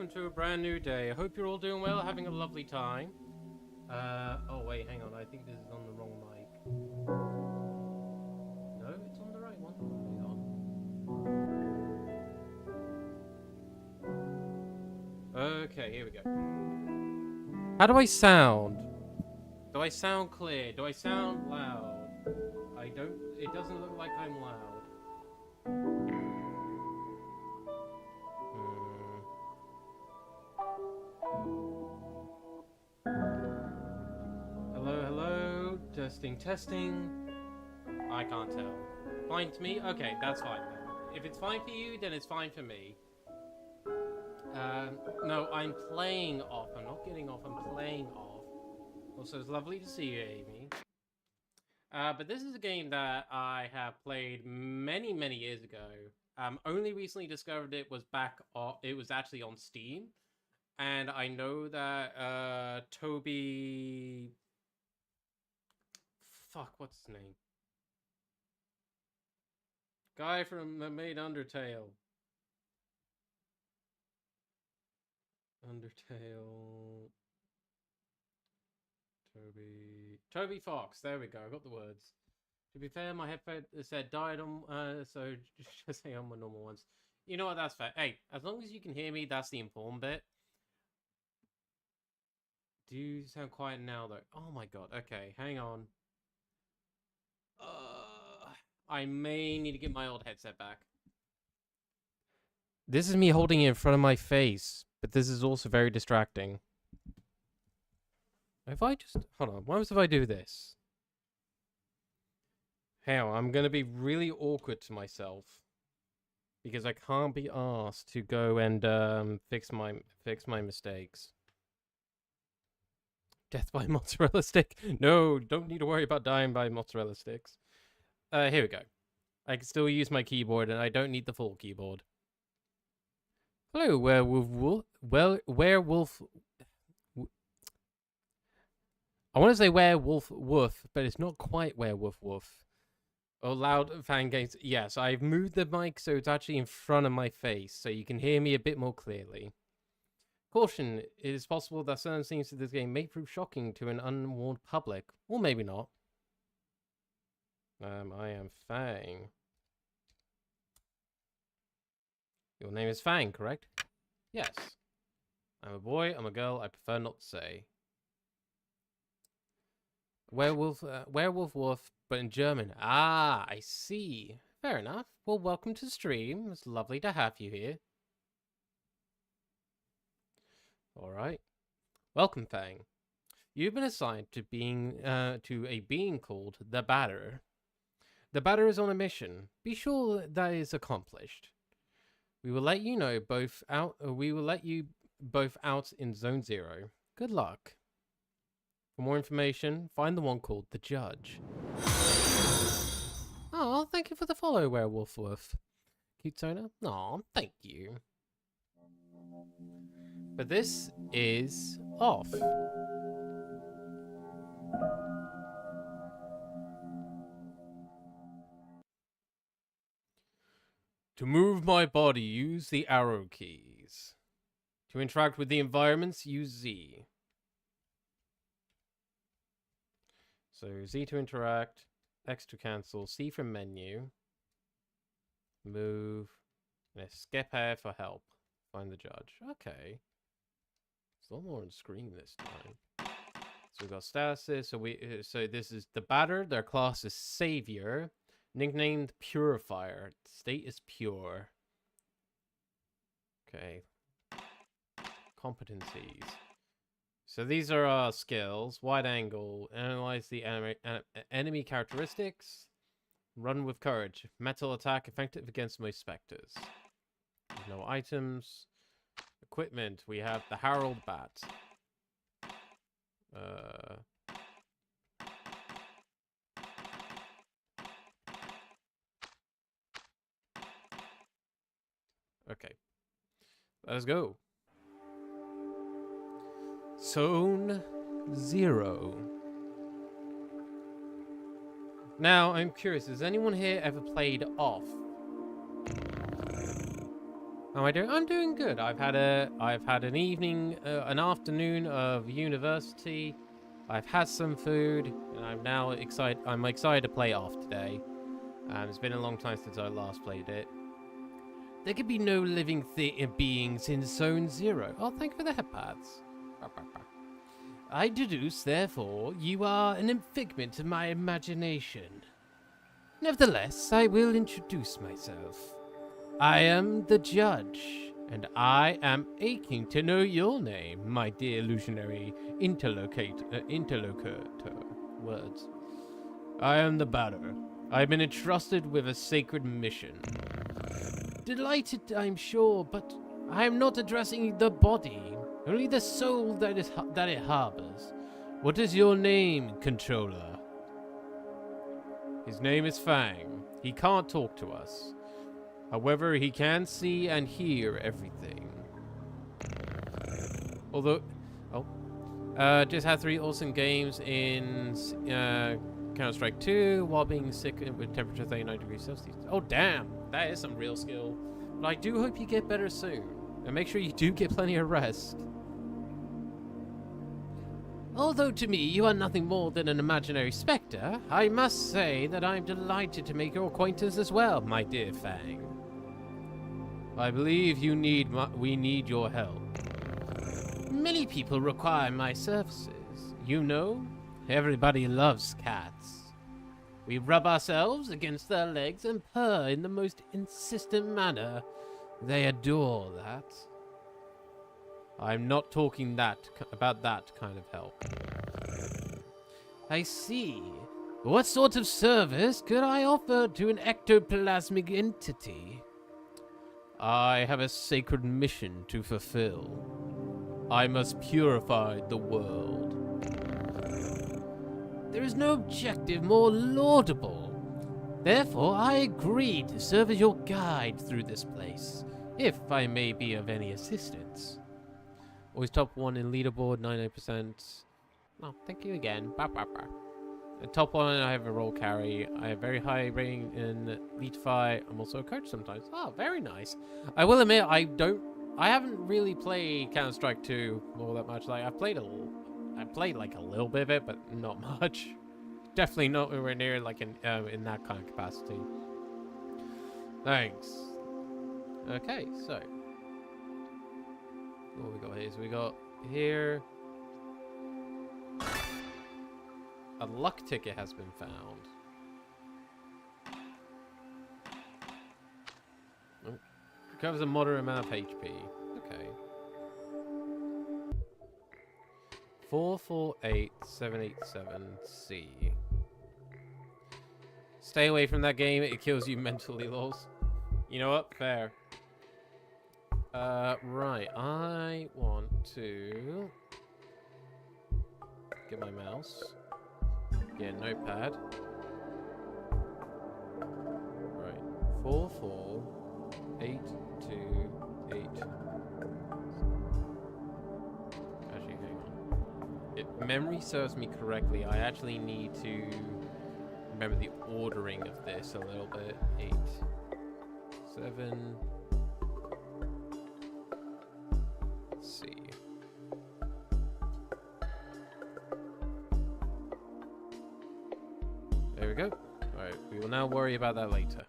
welcome to a brand new day. I hope you're all doing well, having a lovely time. Oh wait, hang on, I think this is on the wrong mic. No, it's on the right one. Hang on. Okay, here we go. How do I sound? Do I sound clear? Do I sound loud? It doesn't look like I'm loud. Hello, testing. I can't tell. Fine to me? Okay, that's fine then. If it's fine for you, then it's fine for me. No, I'm playing off. I'm not getting off, I'm playing off. Also, it's lovely to see you, Amy. But this is a game that I have played many, many years ago. Only recently discovered it was it was actually on Steam. And I know that, Toby... Fuck, what's his name? Guy from that made Undertale. Toby Fox. There we go. I got the words. To be fair, my headset said died on, so just say on my normal ones. You know what? That's fair. Hey, as long as you can hear me, that's the important bit. Do you sound quiet now, though? Oh my god. Okay, hang on. I may need to get my old headset back. This is me holding it in front of my face, but this is also very distracting. If I just... Hold on. What if I do this? Hang on. I'm going to be really awkward to myself. Because I can't be asked to go and fix my mistakes. Death by mozzarella stick? No, don't need to worry about dying by mozzarella sticks. Here we go. I can still use my keyboard, and I don't need the full keyboard. Hello, werewolf. Werewolf. I want to say werewolf woof, but it's not quite werewolf woof. Oh, loud fan games. Yes, I've moved the mic so it's actually in front of my face, so you can hear me a bit more clearly. Caution, it is possible that certain scenes of this game may prove shocking to an unwarned public, or maybe not. I am Fang. Your name is Fang, correct? Yes. I'm a boy, I'm a girl, I prefer not to say. Werewolf, werewolf wolf, but in German. Ah, I see. Fair enough. Well, welcome to the stream. It's lovely to have you here. Alright. Welcome, Fang. You've been assigned to a being called the Batter. The Batter is on a mission. Be sure that is accomplished. We will let you know both out. We will let you both out in Zone 0. Good luck. For more information, find the one called the Judge. Oh, thank you for the follow, Werewolf Wolf. Cute Sona? Aw, thank you. But this is off. To move my body, use the arrow keys. To interact with the environments, use Z. So Z to interact, X to cancel, C for menu, move, and skip A for help. Find the judge. Okay. It's a lot more on screen this time. So we've got statuses. So this is the Batter. Their class is Savior. Nicknamed Purifier. State is pure. Okay. Competencies. So these are our skills. Wide angle. Analyze the enemy characteristics. Run with courage. Metal attack. Effective against most specters. No items. Equipment. We have the Harold Bat. Okay. Let's go. Zone 0. Now, I'm curious, has anyone here ever played off? How am I doing? I'm doing good. I've had an evening, an afternoon of university. I've had some food, and I'm excited to play off today. It's been a long time since I last played it. There could be no living beings in Zone Zero. Oh, thank you for the headpads. I deduce, therefore, you are an figment of my imagination. Nevertheless, I will introduce myself. I am the judge, and I am aching to know your name, my dear illusionary interlocutor. Words. I am the Batter. I have been entrusted with a sacred mission. Delighted, I'm sure, but I am not addressing the body, only the soul that it harbors. What is your name, controller? His name is Fang. He can't talk to us. However, he can see and hear everything. Although, just had 3 awesome games in Counter-Strike 2 while being sick with temperature 39 degrees Celsius. Oh, damn. That is some real skill. But I do hope you get better soon. And make sure you do get plenty of rest. Although to me you are nothing more than an imaginary spectre, I must say that I'm delighted to make your acquaintance as well, my dear Fang. I believe we need your help. Many people require my services. You know, everybody loves cats. We rub ourselves against their legs and purr in the most insistent manner. They adore that. I'm not talking about that kind of help. I see. What sort of service could I offer to an ectoplasmic entity? I have a sacred mission to fulfill. I must purify the world. There is no objective more laudable. Therefore, I agree to serve as your guide through this place, if I may be of any assistance. Always top 1 in leaderboard, 99%. Oh, thank you again. Bah, bah, bah. At top 1, I have a roll carry. I have very high rating in Elite Fight. I'm also a coach sometimes. Oh, very nice. I will admit, I haven't really played Counter-Strike 2 all that much. Like, I played like a little bit of it, but not much. Definitely not anywhere near like in that kind of capacity. Thanks. Okay, so what we got here? So we got here. A luck ticket has been found. Oh. Recovers a moderate amount of HP. Okay. 448787C. Stay away from that game. It kills you mentally, lols. You know what? Fair. Right. I want to get my mouse. Yeah, notepad. Right. 448288. Actually, hang on. If memory serves me correctly, I actually need to remember the ordering of this a little bit. 8, 7. C. There we go. Alright, we will now worry about that later.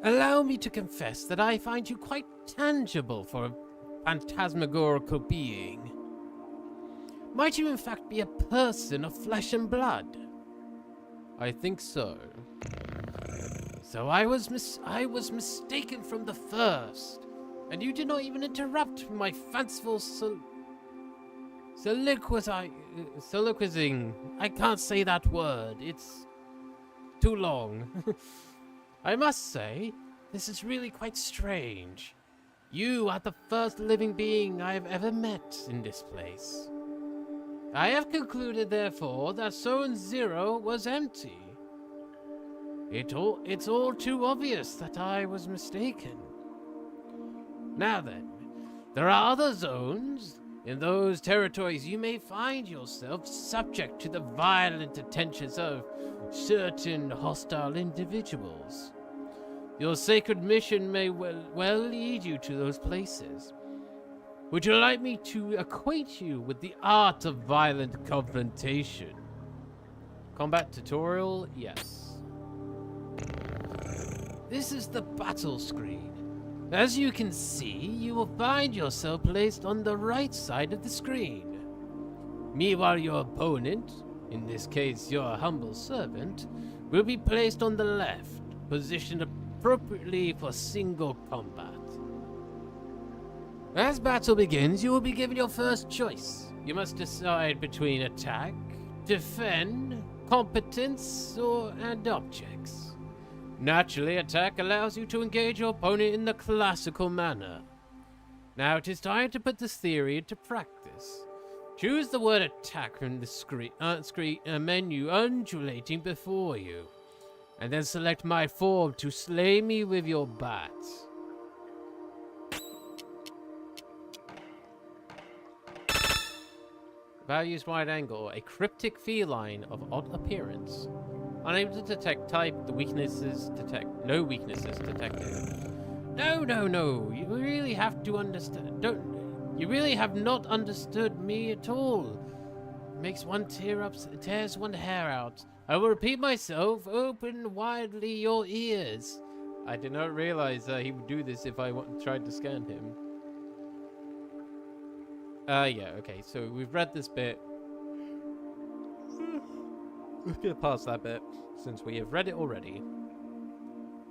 Allow me to confess that I find you quite tangible for a phantasmagorical being. Might you in fact be a person of flesh and blood? I think so. So I was mistaken from the first, and you did not even interrupt my fanciful soliloquizing. I can't say that word. It's too long. I must say, this is really quite strange. You are the first living being I have ever met in this place. I have concluded, therefore, that Zone Zero was empty. It's all too obvious that I was mistaken. Now then, there are other zones, In those territories, you may find yourself subject to the violent attentions of certain hostile individuals. Your sacred mission may well lead you to those places. Would you like me to acquaint you with the art of violent confrontation? Combat tutorial? Yes. This is the battle screen. As you can see, you will find yourself placed on the right side of the screen. Meanwhile, your opponent, in this case your humble servant, will be placed on the left, positioned appropriately for single combat. As battle begins, you will be given your first choice. You must decide between attack, defend, competence, and objects. Naturally, attack allows you to engage your opponent in the classical manner. Now it is time to put this theory into practice. Choose the word attack from the screen menu undulating before you, and then select my form to slay me with your bat. Values wide angle, a cryptic feline of odd appearance. Unable to detect type, no weaknesses detected. No, you really have to understand, you really have not understood me at all. Makes one tears one hair out. I will repeat myself, open widely your ears. I did not realize he would do this if I tried to scan him. Yeah, okay, so we've read this bit. We'll get past that bit, since we have read it already.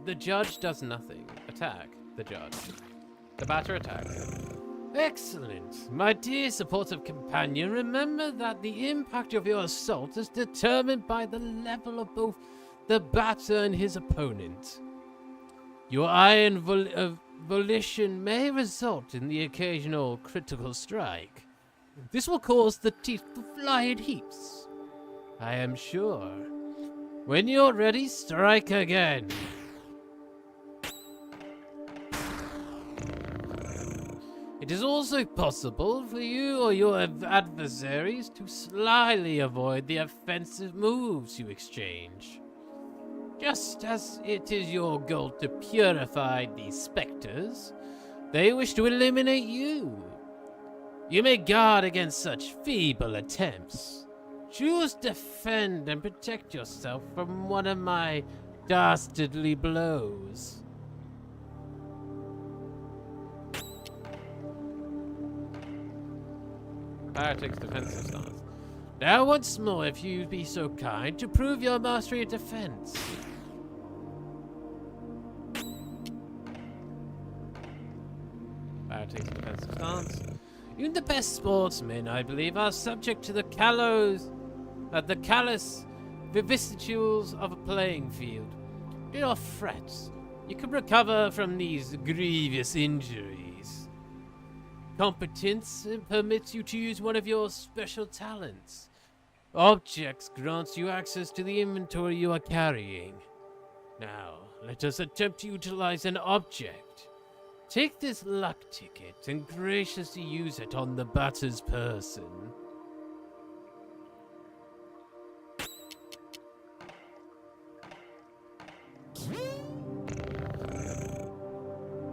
The judge does nothing. Attack the judge. The batter attacks. Excellent. My dear supportive companion, remember that the impact of your assault is determined by the level of both the batter and his opponent. Your iron volition may result in the occasional critical strike. This will cause the teeth to fly in heaps, I am sure. When you're ready, strike again. It is also possible for you or your adversaries to slyly avoid the offensive moves you exchange. Just as it is your goal to purify these specters, they wish to eliminate you. You may guard against such feeble attempts. Choose defend and protect yourself from one of my dastardly blows. Fire takes defensive stance. Now once more, if you'd be so kind, to prove your mastery of defense. Fire takes defensive stance. Even the best sportsmen, I believe, are subject to the callous vicissitudes of a playing field. Do not fret. You can recover from these grievous injuries. Competence permits you to use one of your special talents. Objects grants you access to the inventory you are carrying. Now, let us attempt to utilize an object. Take this luck ticket and graciously use it on the batter's person.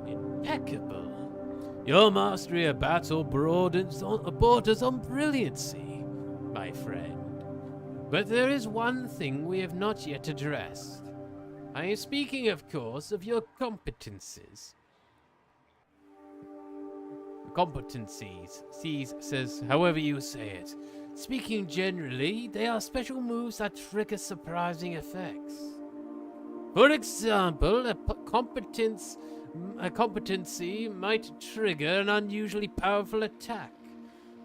Impeccable. Your mastery of battle borders on brilliancy, my friend. But there is one thing we have not yet addressed. I am speaking, of course, of your competencies. Competencies, says however you say it. Speaking generally, they are special moves that trigger surprising effects. For example, a competency might trigger an unusually powerful attack,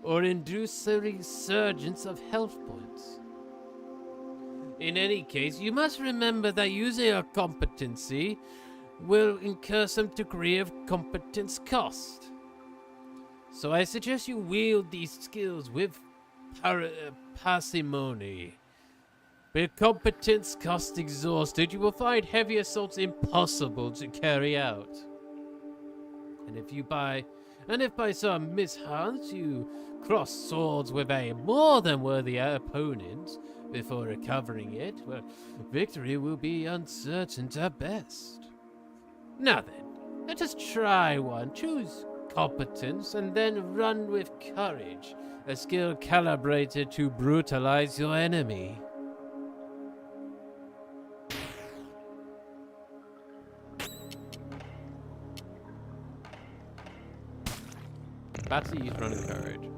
or induce a resurgence of health points. In any case, you must remember that using a competency will incur some degree of competence cost. So I suggest you wield these skills with parsimony. With competence cost exhausted, you will find heavy assaults impossible to carry out. And if you And if by some mischance you cross swords with a more than worthy opponent before recovering it, well, victory will be uncertain at best. Now then, let us try one. Choose competence and then run with courage, a skill calibrated to brutalize your enemy. Battle use run and courage.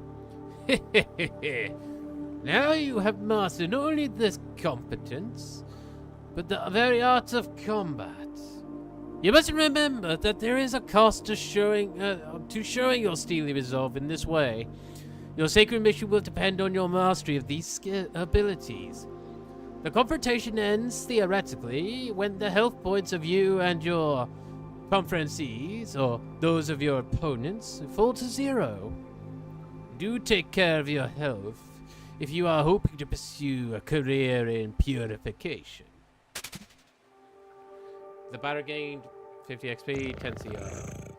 Now you have mastered not only this competence, but the very art of combat. You must remember that there is a cost to showing your steely resolve in this way. Your sacred mission will depend on your mastery of these abilities. The confrontation ends, theoretically, when the health points of you and your conferencees, or those of your opponents, fall to 0. Do take care of your health if you are hoping to pursue a career in purification. The batter gained 50 XP, 10 CR.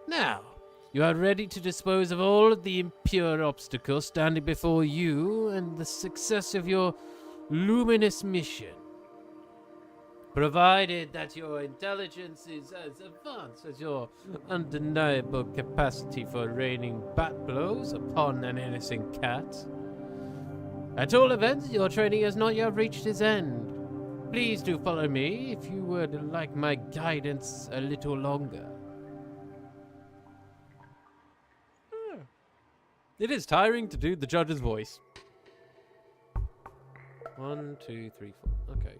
Now, you are ready to dispose of all of the impure obstacles standing before you and the success of your luminous mission. Provided that your intelligence is as advanced as your undeniable capacity for raining bat blows upon an innocent cat. At all events, your training has not yet reached its end. Please do follow me if you would like my guidance a little longer. It is tiring to do the judge's voice. 1, 2, 3, 4. Okay.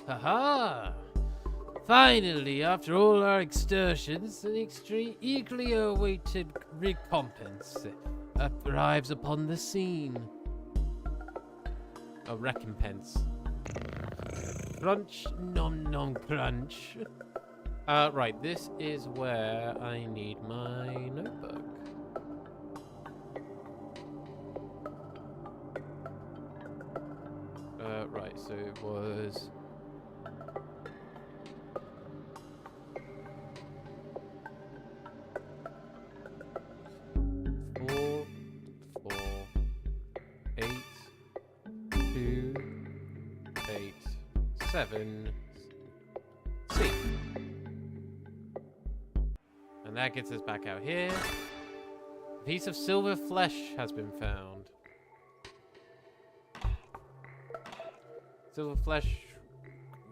Haha! Finally, after all our exertions, an eagerly awaited recompense arrives upon the scene. A recompense. Crunch, nom nom crunch. Right, this is where I need my notebook. Right, so it was... C. And that gets us back out here. A piece of silver flesh has been found. Silver flesh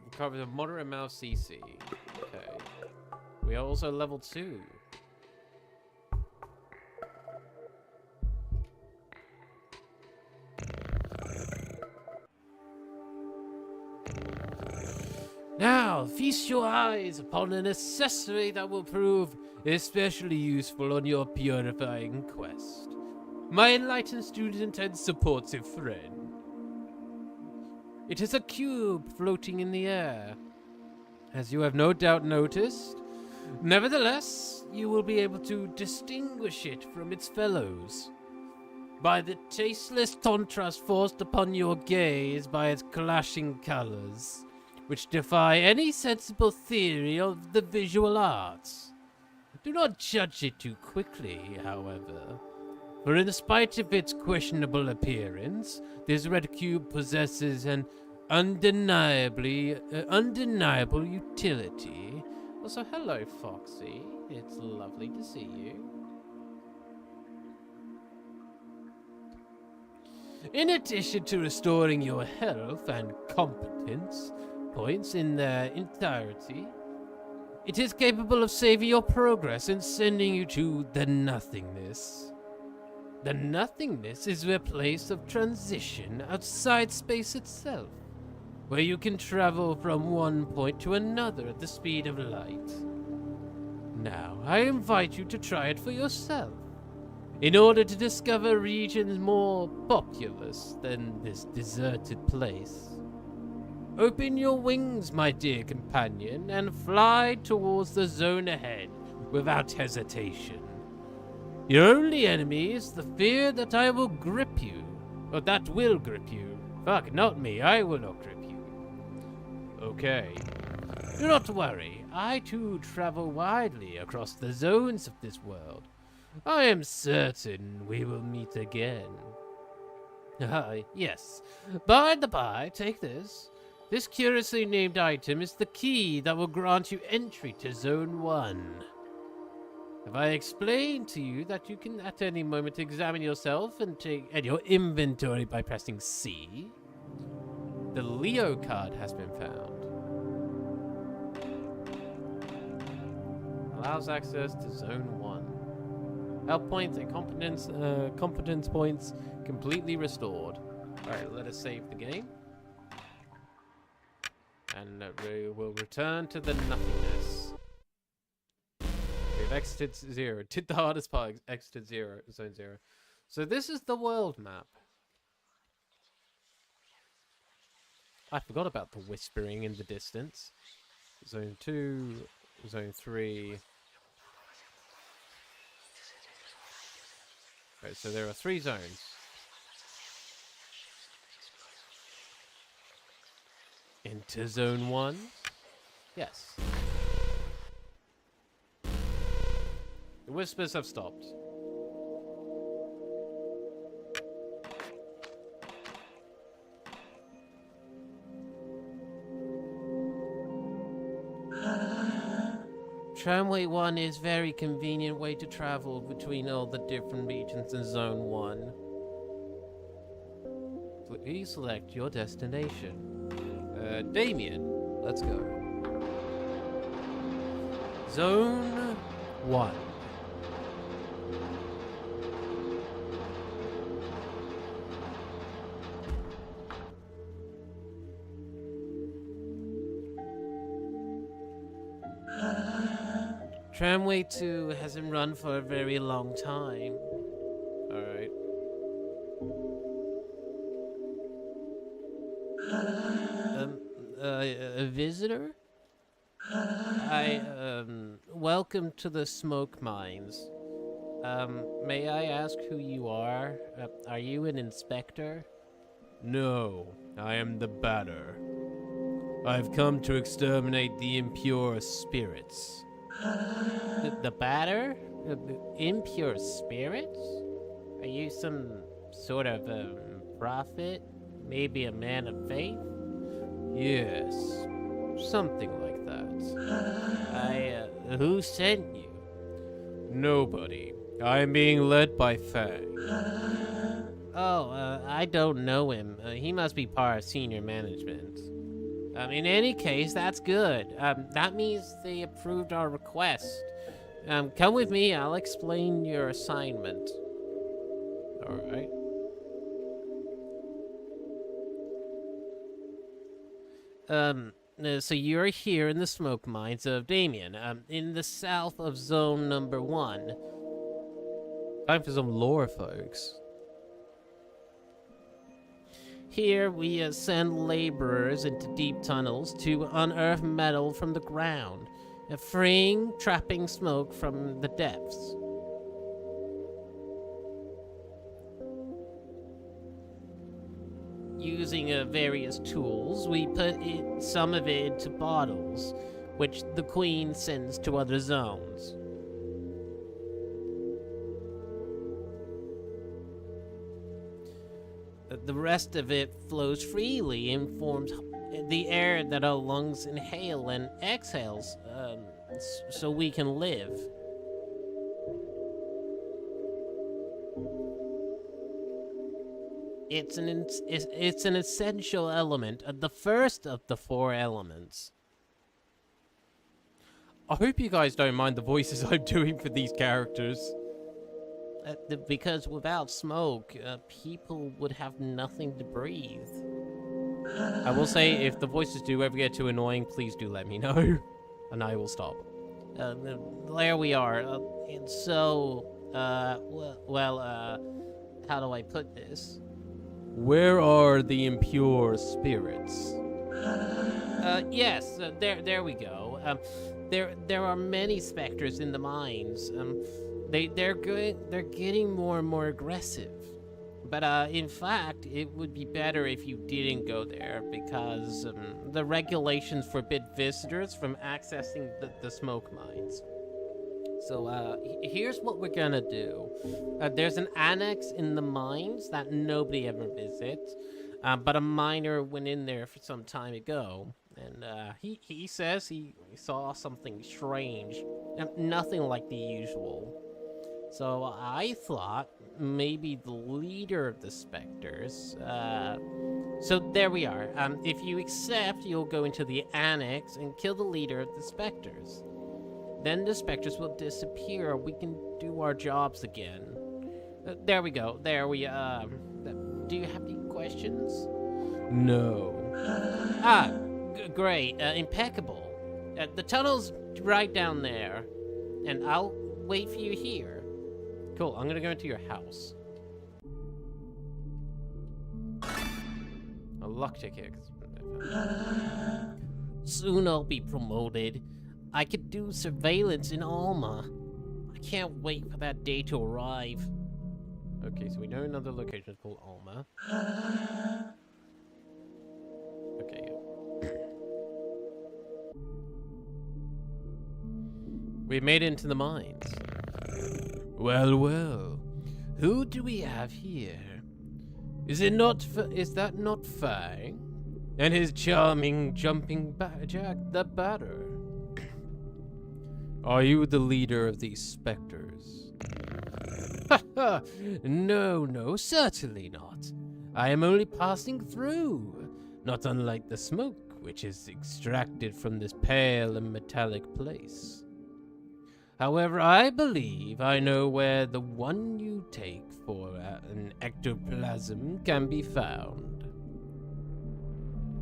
recovers a moderate amount of CC. Okay. We are also level 2. Now, feast your eyes upon an accessory that will prove especially useful on your purifying quest. My enlightened student and supportive friend. It is a cube floating in the air, as you have no doubt noticed. Nevertheless, you will be able to distinguish it from its fellows by the tasteless contrast forced upon your gaze by its clashing colors, which defy any sensible theory of the visual arts. Do not judge it too quickly, however, for in spite of its questionable appearance, this red cube possesses an undeniable utility. Also, hello, Foxy. It's lovely to see you. In addition to restoring your health and competence points in their entirety, it is capable of saving your progress and sending you to the nothingness. The nothingness is a place of transition outside space itself. where you can travel from one point to another at the speed of light. Now, I invite you to try it for yourself, in order to discover regions more populous than this deserted place. Open your wings, my dear companion, and fly towards the zone ahead without hesitation. Your only enemy is the fear that I will grip you, or that will grip you. Fuck, not me, I will not grip you. Okay. Do not worry, I too travel widely across the zones of this world. I am certain we will meet again. Yes. By the by, take this. This curiously named item is the key that will grant you entry to Zone 1. Have I explained to you that you can at any moment examine yourself and your inventory by pressing C? The Leo card has been found. Allows access to Zone 1. Health points and competence points completely restored. Alright, let us save the game. And we will return to the nothingness. We've exited 0. Did the hardest part, exited 0, Zone 0. So this is the world map. I forgot about the whispering in the distance. Zone 2, Zone 3. Right, so there are 3 zones. Into Zone 1? Yes. The whispers have stopped. Tramway 1 is a very convenient way to travel between all the different regions in Zone 1. Please select your destination. Damien, let's go. Zone 1. Tramway 2 hasn't run for a very long time. Alright. A visitor? Welcome to the smoke mines. May I ask who you are? Are you an inspector? No, I am the batter. I've come to exterminate the impure spirits. The batter? Impure spirits? Are you some sort of prophet? Maybe a man of faith? Yes, something like that. Who sent you? Nobody. I am being led by Fang. I don't know him. He must be part of senior management. In any case, that's good. That means they approved our request. Come with me, I'll explain your assignment. Alright. So you're here in the smoke mines of Damien, in the south of Zone Number 1. Time for some lore, folks. Here, we send laborers into deep tunnels to unearth metal from the ground, freeing, trapping smoke from the depths. Using various tools, we put some of it into bottles, which the Queen sends to other zones. The rest of it flows freely and forms the air that our lungs inhale and exhales, so we can live. It's an essential element, the first of the 4 elements. I hope you guys don't mind the voices I'm doing for these characters. Because without smoke, people would have nothing to breathe. I will say, if the voices do ever get too annoying, please do let me know, and I will stop. There we are. And so, how do I put this? Where are the impure spirits? Yes, there we go. There are many specters in the mines. They're getting more and more aggressive. But in fact, it would be better if you didn't go there because the regulations forbid visitors from accessing the smoke mines. So here's what we're gonna do. There's an annex in the mines that nobody ever visits, but a miner went in there for some time ago, and he says he saw something strange, nothing like the usual. So I thought maybe the leader of the specters. So there we are. If you accept, you'll go into the annex and kill the leader of the specters. Then the specters will disappear. We can do our jobs again. There we go. There we, do you have any questions? No. Great. Impeccable. The tunnel's right down there. And I'll wait for you here. Cool, I'm gonna go into your house. A luck ticket. Soon I'll be promoted. I could do surveillance in Alma. I can't wait for that day to arrive. Okay, so we know another location is called Alma. Okay, yeah. We made it into the mines. Well, well. Who do we have here? Is that not Fang? And his charming jumping Jack the Batter? Are you the leader of these specters? No, certainly not. I am only passing through, not unlike the smoke which is extracted from this pale and metallic place. However, I believe I know where the one you take for an ectoplasm can be found.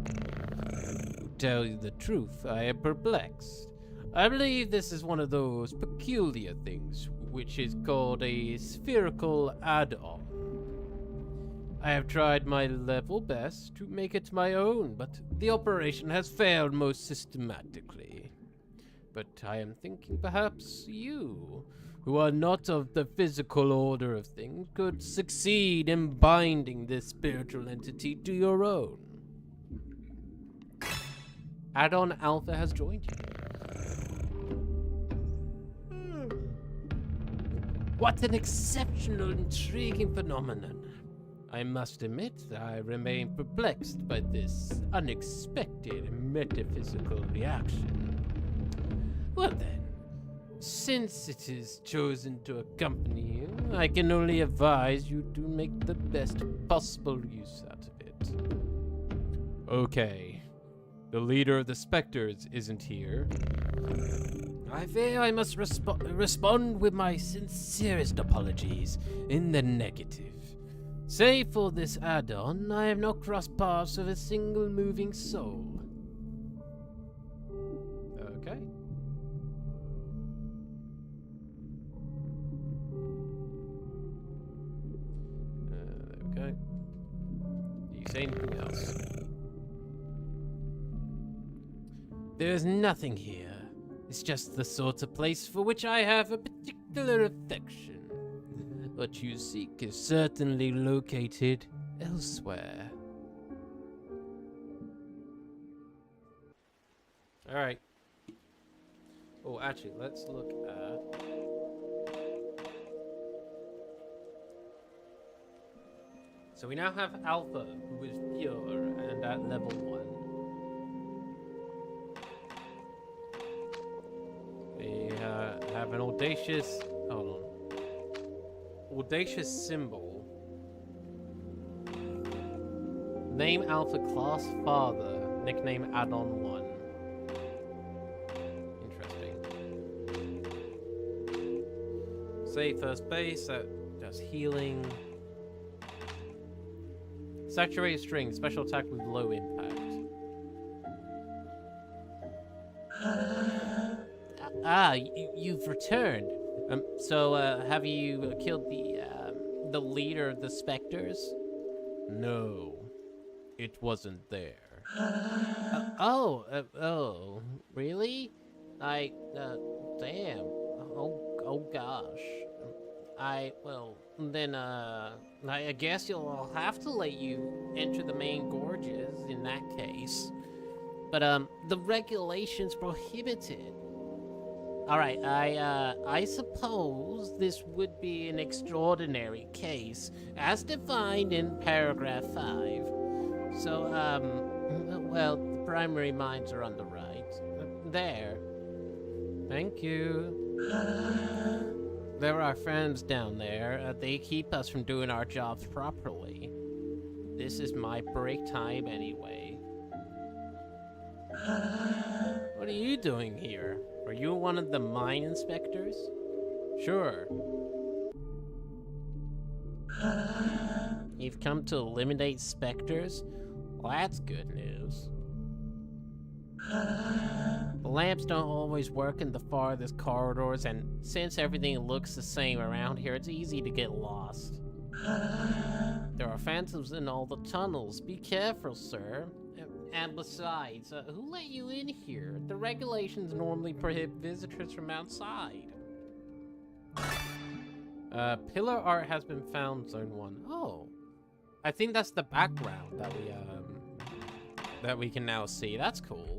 To tell you the truth, I am perplexed. I believe this is one of those peculiar things which is called a spherical add-on. I have tried my level best to make it my own, but the operation has failed most systematically. But I am thinking perhaps you, who are not of the physical order of things, could succeed in binding this spiritual entity to your own. Add-on Alpha has joined you. What an exceptional, intriguing phenomenon. I must admit, I remain perplexed by this unexpected metaphysical reaction. Well then, since it is chosen to accompany you, I can only advise you to make the best possible use out of it. Okay, the leader of the specters isn't here. I fear I must respond with my sincerest apologies in the negative. Save for this add-on, I have not crossed paths with a single moving soul. Okay. Okay. Do you say anything else? There's nothing here. It's just the sort of place for which I have a particular affection. What you seek is certainly located elsewhere. Alright. Oh, actually, let's look at... So we now have Alpha, who is pure and at level 1. We have an audacious... Hold on. Audacious symbol. Name Alpha class father. Nickname add-on 1. Interesting. Save first base. That does healing. Saturated string. Special attack with low impact. You've returned. Have you killed the leader of the specters? No, it wasn't there. Oh, really? Damn. Oh gosh. I guess I'll have to let you enter the main gorges in that case. But, the regulations prohibit it. Alright, I suppose this would be an extraordinary case, as defined in paragraph 5. So, well, the primary mines are on the right. There. Thank you. There are our friends down there. They keep us from doing our jobs properly. This is my break time anyway. What are you doing here? Are you one of the mine inspectors? Sure. You've come to eliminate specters? Well, that's good news. The lamps don't always work in the farthest corridors, and since everything looks the same around here, it's easy to get lost. There are phantoms in all the tunnels. Be careful, sir. And besides, who let you in here? The regulations normally prohibit visitors from outside. Pillar art has been found, Zone 1. Oh. I think that's the background that we can now see. That's cool.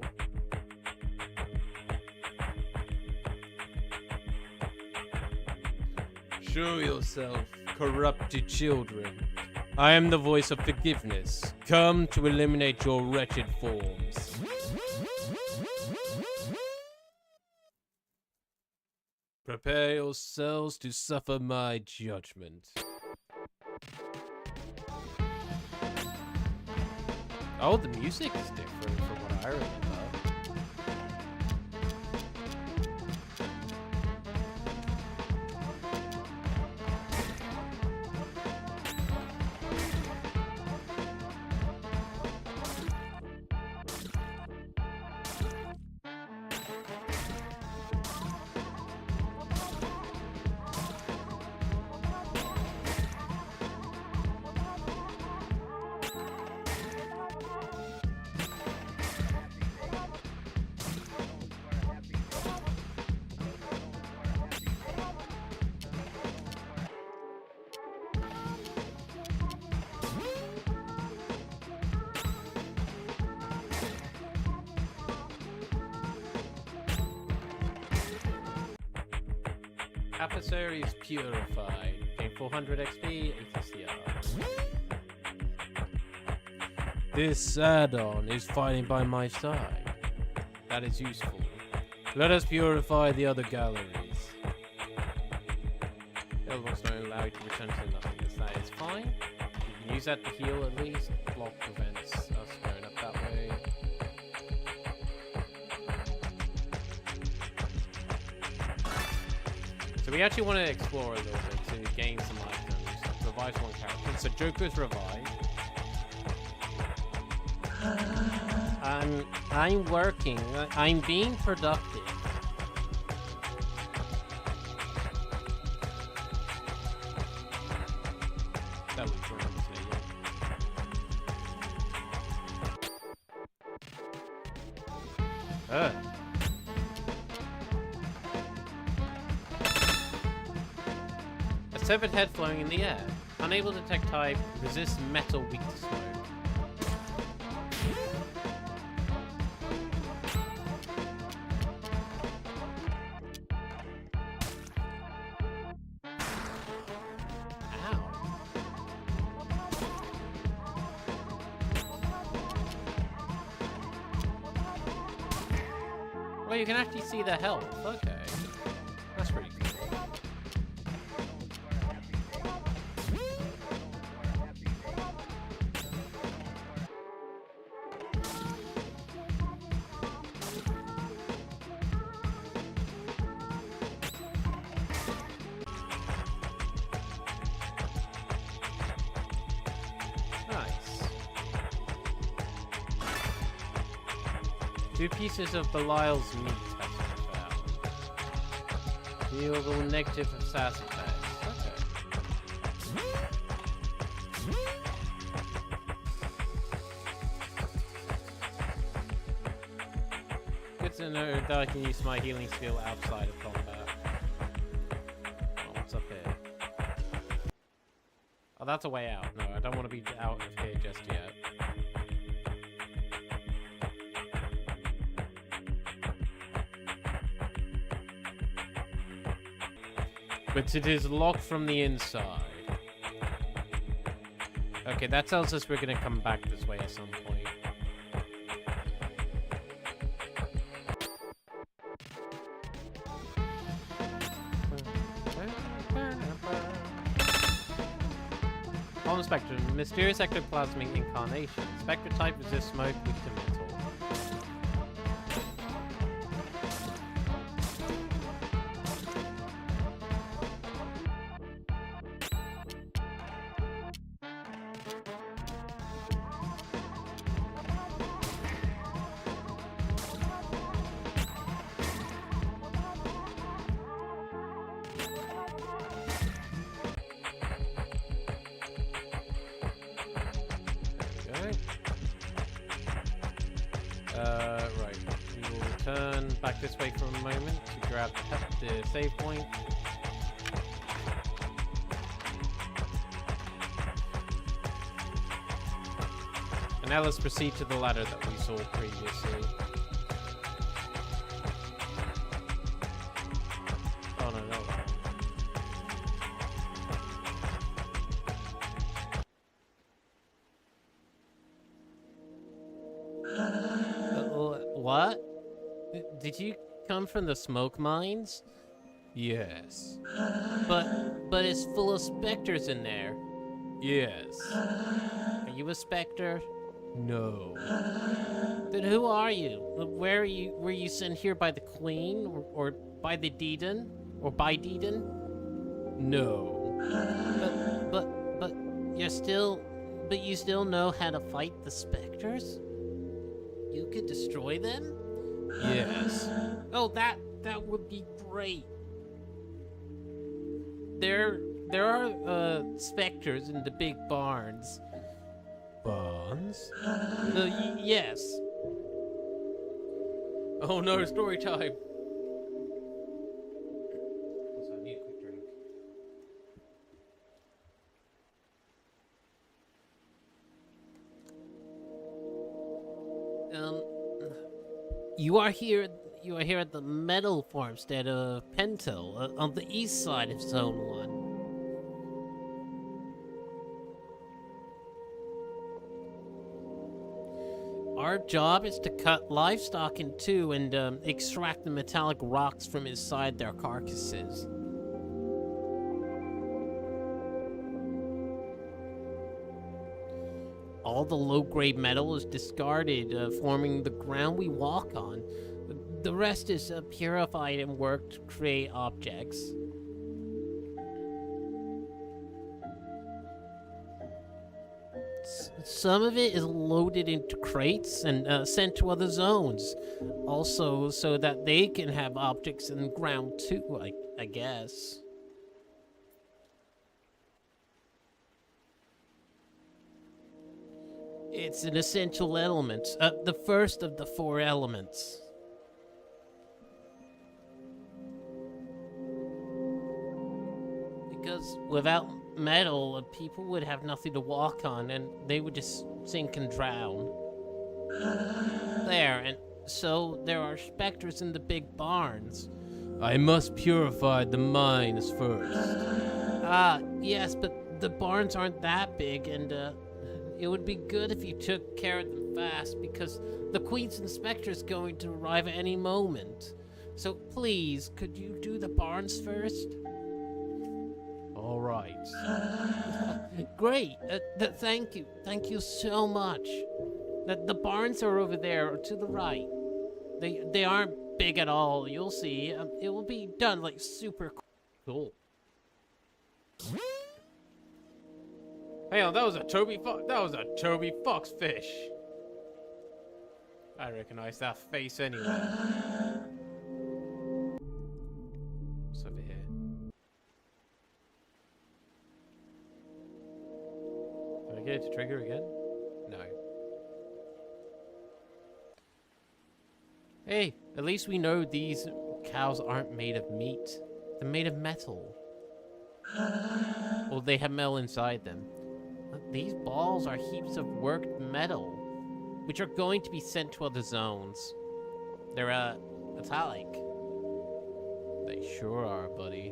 Show yourself, corrupted children. I am the voice of forgiveness, come to eliminate your wretched forms. Prepare yourselves to suffer my judgment. Oh, the music is different from what I remember. Adversaries purified. Gain 400 XP, ATCR. This add-on is fighting by my side. That is useful. Let us purify the other galleries. The other ones don't allow you to return to nothingness. That is fine. You can use that to heal at least. Block prevents us going up that way. So we actually want to explore a little bit to gain some items. Revive one character. So Joker's revived. I'm working. I'm being productive. That was wrong, yeah. A severed head floating in the air. Unable to detect type. Resists metal weak to smoke. Well, you can actually see the health. Okay. That's pretty cool. Nice. 2 pieces of Belial's meat has been found. Renewable negative SAS effects. Okay. Good to know that I can use my healing skill outside of combat. Oh, what's up here? Oh, that's a way out. No, I don't want to be out of here just yet. But it is locked from the inside. Okay, that tells us we're gonna come back this way at some point. On the spectrum, mysterious ectoplasmic incarnation. Spectre type resists smoke, weak to metal. Right. We will turn back this way for a moment to grab the save point. And now let's proceed to the ladder that we saw previously. Oh no, no. What? Did you come from the smoke mines? Yes. But it's full of specters in there. Yes. Are you a specter? No. Then who are you? Where are you? Were you sent here by the Queen or by the Deedon or by Deedon? No. But you still know how to fight the specters? You could destroy them? Yes. Oh, that would be great. There are specters in the big barns. Barns? Yes. Oh no, story time. Also, I need a quick drink. You are here at the metal farmstead of Pentel, on the east side of Zone 1. Our job is to cut livestock in two and extract the metallic rocks from inside their carcasses. All the low-grade metal is discarded, forming the ground we walk on. The rest is purified and worked to create objects. Some of it is loaded into crates and sent to other zones. Also, so that they can have objects in the ground too, I guess. It's an essential element, the first of the 4 elements. Because without metal, people would have nothing to walk on, and they would just sink and drown. There, and so there are specters in the big barns. I must purify the mines first. Yes, but the barns aren't that big, and it would be good if you took care of them fast, because the Queen's inspector is going to arrive at any moment. So please, could you do the barns first? All right. Great. Thank you. Thank you so much. The barns are over there to the right. They aren't big at all. You'll see. It will be done like super cool. Hang on, that was a Toby Fox fish. I recognize that face anyway. What's over here? get it to trigger again? No. Hey, at least we know these cows aren't made of meat. They're made of metal. Or they have metal inside them. These balls are heaps of worked metal, which are going to be sent to other zones. They're, metallic. They sure are, buddy.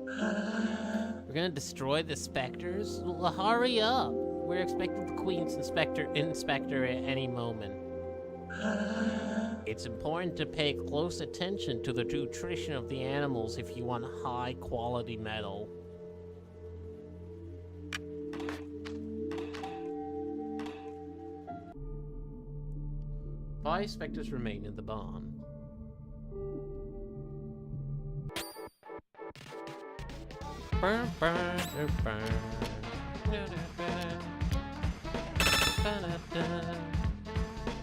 We're gonna destroy the specters? Well, hurry up! We're expecting the Queen's inspector at any moment. It's important to pay close attention to the nutrition of the animals if you want high quality metal. Five specters remain in the barn. Burn, burn, burn.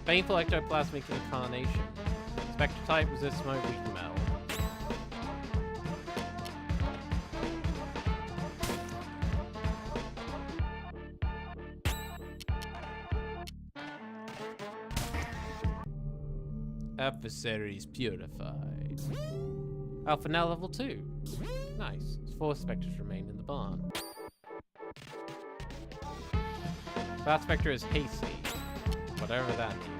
Painful ectoplasmic incarnation. Spectre type resists smoke, weak metal. Adversaries purified. Alpha now level 2. Nice. 4 specters remain in the barn. That spectre is hasty. Whatever that means.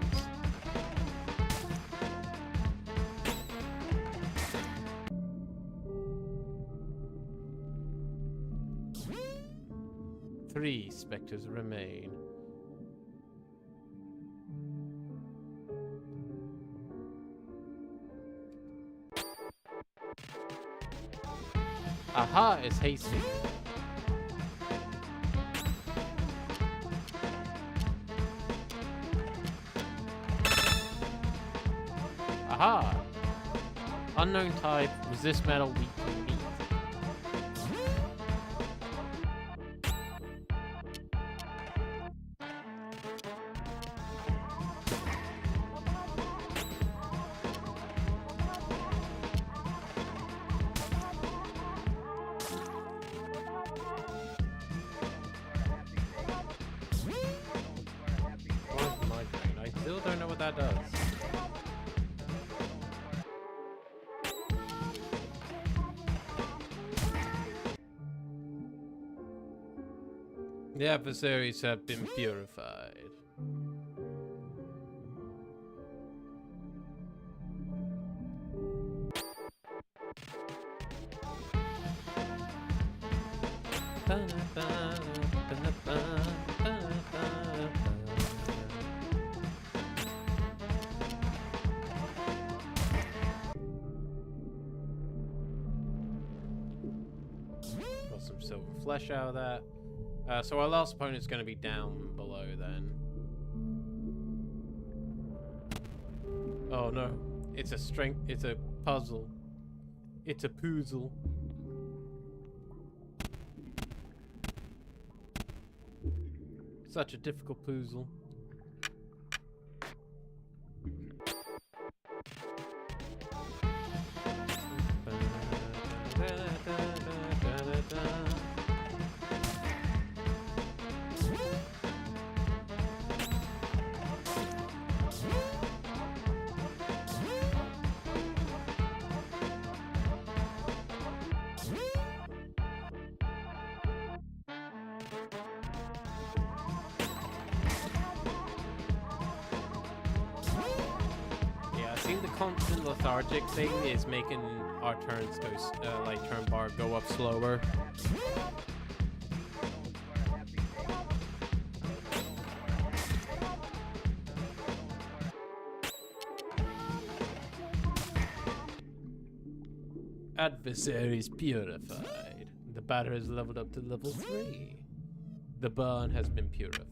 Three specters remain. Aha is hasty. Aha! Unknown type, resist metal, weak to meat. I still don't know what that does. The adversaries have been purified. Got some silver flesh out of that. So our last opponent's going to be down below then. Oh no, it's a puzzle. It's a puzzle. Such a difficult puzzle. I think the constant lethargic thing is making our turns go, like turn bar go up slower. Adversaries purified. The batter has leveled up to level 3. The barn has been purified.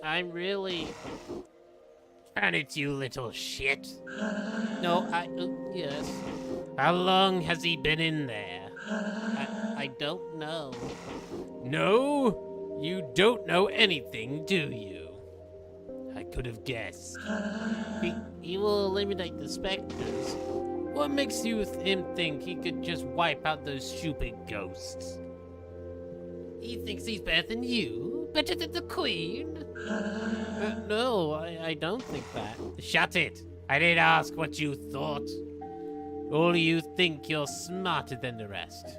I'm really... And it's you little shit. No, yes. How long has he been in there? I don't know. No? You don't know anything, do you? I could have guessed. He will eliminate the specters. What makes him think he could just wipe out those stupid ghosts? He thinks he's better than you? Better than the Queen? No, I don't think that. Shut it! I didn't ask what you thought. All you think you're smarter than the rest.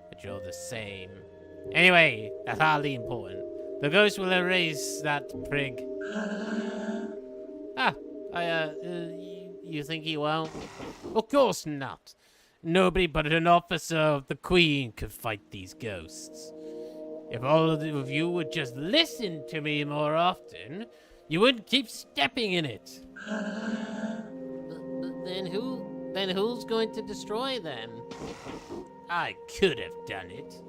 But you're the same. Anyway, that's hardly important. The ghost will erase that prig. You think he won't? Of course not. Nobody but an officer of the Queen could fight these ghosts. If all of you would just listen to me more often, you wouldn't keep stepping in it. Then who's going to destroy them? I could have done it.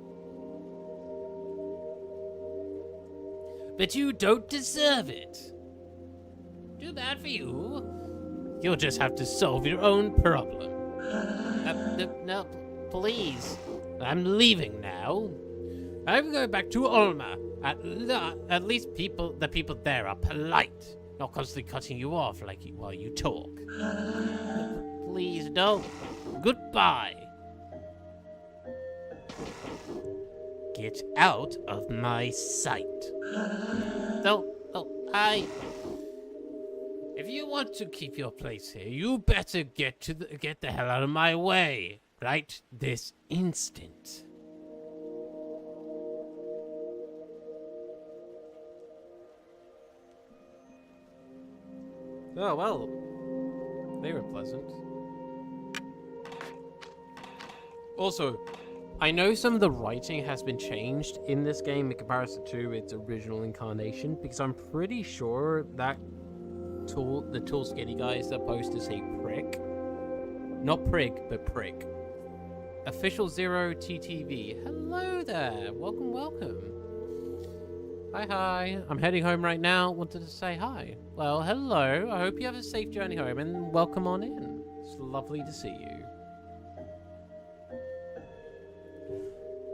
But you don't deserve it. Too bad for you. You'll just have to solve your own problem. No, please. I'm leaving now. I'm going back to Ulma. At least the people there are polite, not constantly cutting you off while you talk. Please don't. Goodbye. Get out of my sight. If you want to keep your place here, you better get the hell out of my way right this instant. Oh, well. They were pleasant. Also, I know some of the writing has been changed in this game in comparison to its original incarnation, because I'm pretty sure that the Tool Skinny guy is supposed to say prick. Not prig, but prick. Official Zero TTV. Hello there. Welcome, welcome. Hi. I'm heading home right now. Wanted to say hi. Well, hello. I hope you have a safe journey home and welcome on in. It's lovely to see you.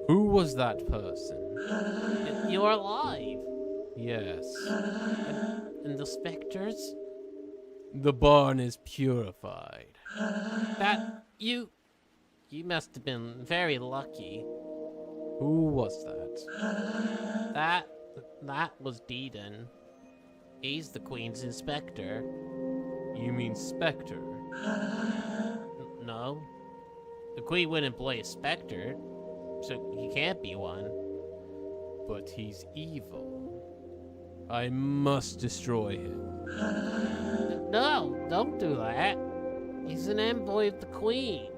Who was that person? You're alive. Yes. And the specters? The barn is purified. You must have been very lucky. Who was that? That was Deedon. He's the Queen's inspector. You mean Spectre? No. The Queen wouldn't employ a specter, so he can't be one. But he's evil. I must destroy him. No, don't do that. He's an envoy of the Queen.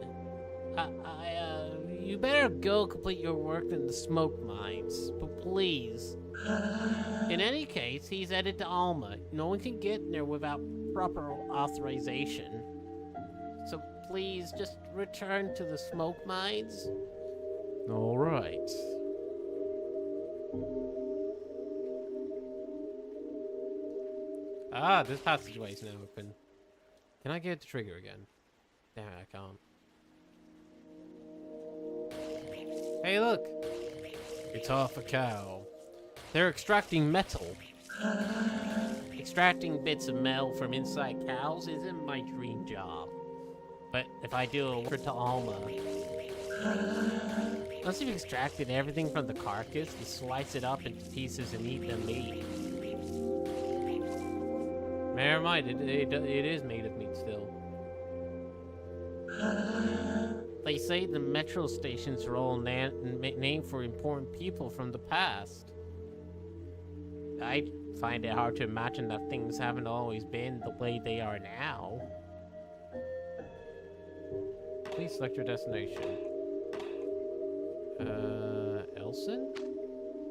You better go complete your work in the smoke mines, but please. In any case, he's headed to Alma. No one can get in there without proper authorization. So please, just return to the smoke mines. All right. Ah, this passageway is now open. Can I get the trigger again? Damn, I can't. Hey, look! It's half a cow. They're extracting metal. Extracting bits of metal from inside cows isn't my dream job. But if I do a trip to Alma, once you've extracted everything from the carcass, you slice it up into pieces and eat the meat. Never mind, it is made of meat still. They say the metro stations are all named for important people from the past. I find it hard to imagine that things haven't always been the way they are now. Please select your destination. Elson?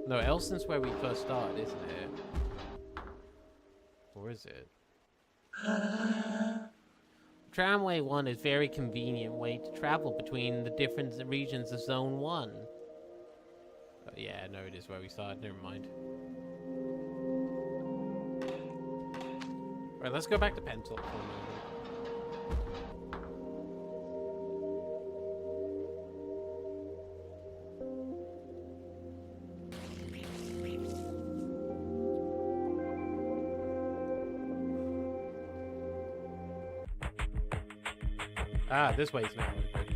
No, Elson's where we first started, isn't it? Or is it? Tramway 1 is a very convenient way to travel between the different regions of Zone 1. Yeah, no, it is where we started. Never mind. Alright, let's go back to Pentel for a moment. Ah, this way's now open.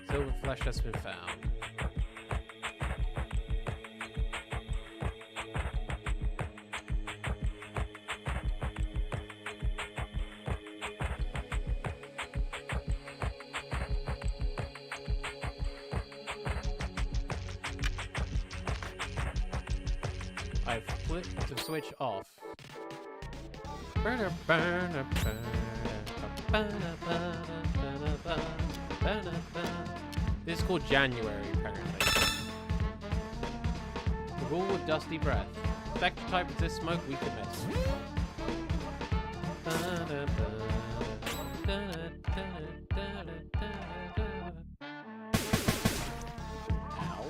Silver flesh has been found. I've flipped the switch off. This is called January, apparently. The rule with dusty breath. Spectre type resist smoke, we can miss. Ow.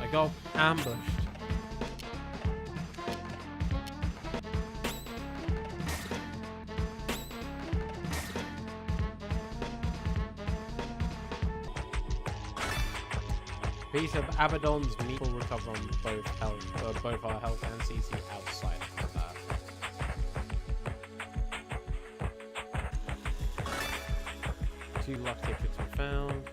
I got ambushed. Piece of Abaddon's meat will recover on both health, both our health and CC outside of that. Two luck tickets were found.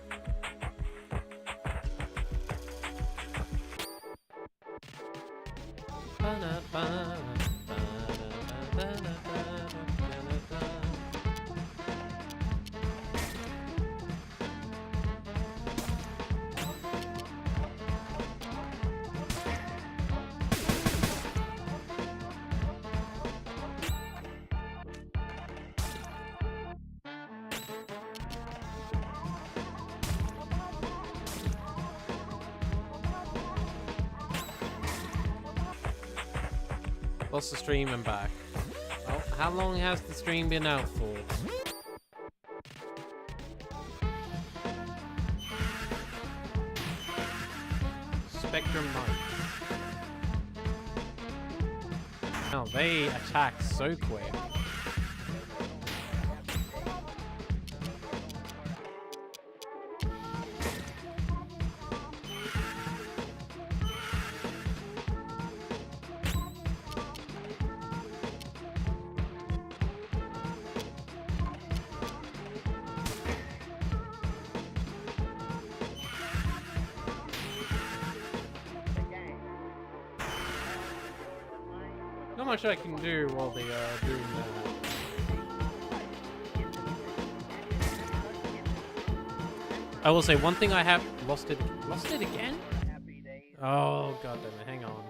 Lost the stream and back. Oh, how long has the stream been out for? Spectrum Knight. Oh, they attack so quick. Not much I can do while they are doing that. I will say one thing I have lost it again? Oh god damn it, hang on.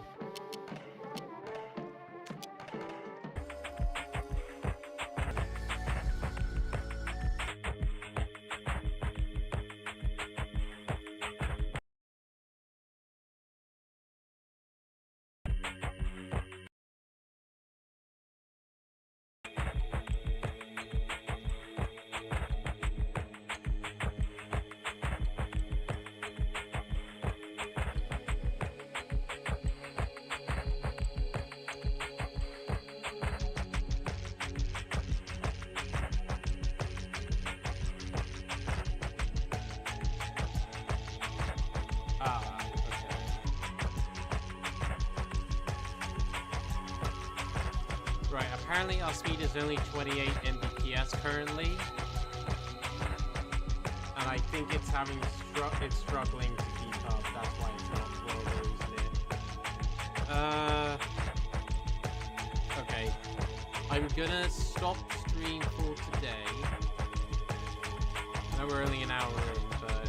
Right, apparently our speed is only 28 Mbps currently. And I think it's it's struggling to keep up, that's why it's not well using it. Okay. I'm gonna stop stream for today. I know we're only an hour in, but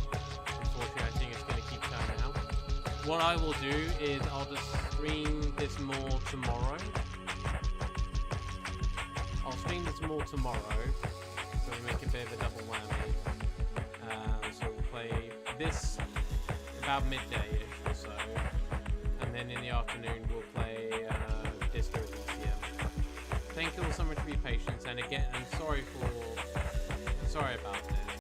unfortunately I think it's gonna keep turning out. What I will do is I'll just stream this more tomorrow. I'll stream this more tomorrow, so we make a bit of a double whammy. So we'll play this about midday-ish or so, and then in the afternoon we'll play Disco DCM. Thank you all so much for your patience, and again, I'm sorry about this.